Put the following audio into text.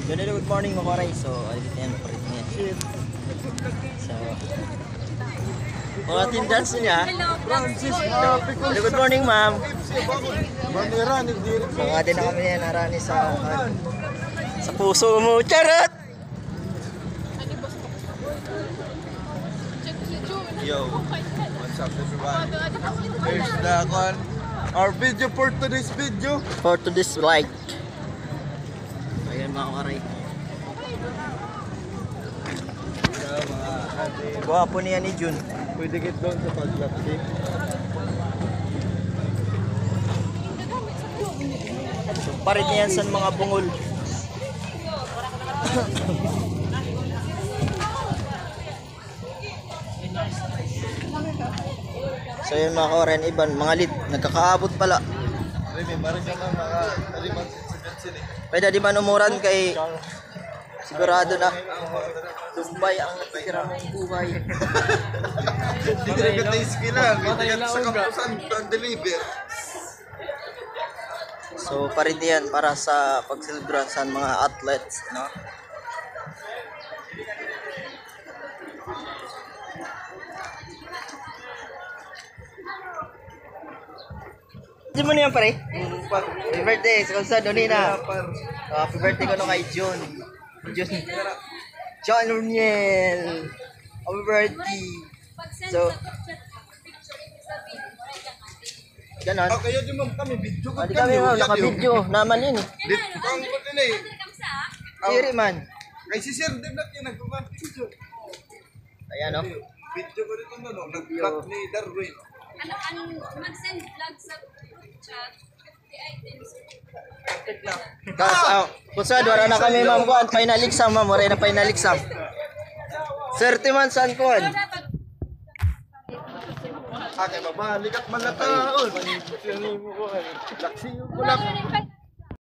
Good morning mga karay. So, ayun pa rin niya. So, mga team dance niya. Good morning ma'am. Mga din na kami yan narani sa puso mo. Charot! Yo, what's up everyone? Here's the one. Our video for today's video. For today's light. Ayan mga karay. Gwapo niya ni Jun. Pwede get down sa pag-laptip. So, parit niyan sa mga bungol. So yun mga kaoren, iban, mga lead, nagkakaabot pala. Remember ka na mga aliman sa bensin eh. Pwede di man umuran kay sigurado na Dumbay ang natitira mong buhay. Hindi ka nagkatays kila. Hindi ka sa kampusan pag-deliver. So parit yan para sa pagsilibran sa mga athletes, no? Di mo niyan pare? Happy birthday, sa kalsad, Donina. Happy birthday ko no kay John. John Runiel. Happy birthday. So, ganon. Kaya di mo kami video ko. Hindi kami naka-video. Naman yun eh. Dito ang ko din eh. Siri man. Kay si Sir Deblat yung nagpapag-video. Ayan o. Video ko dito no, nag-vlog ni Darwin. Mag-send vlog sa chat, 50 items. Kusad, wala na kami ma'am kuhan. Final exam ma'am, wala na final exam. 30 man saan kuhan? Ate, babalik at malataon. Laksi yung kulak.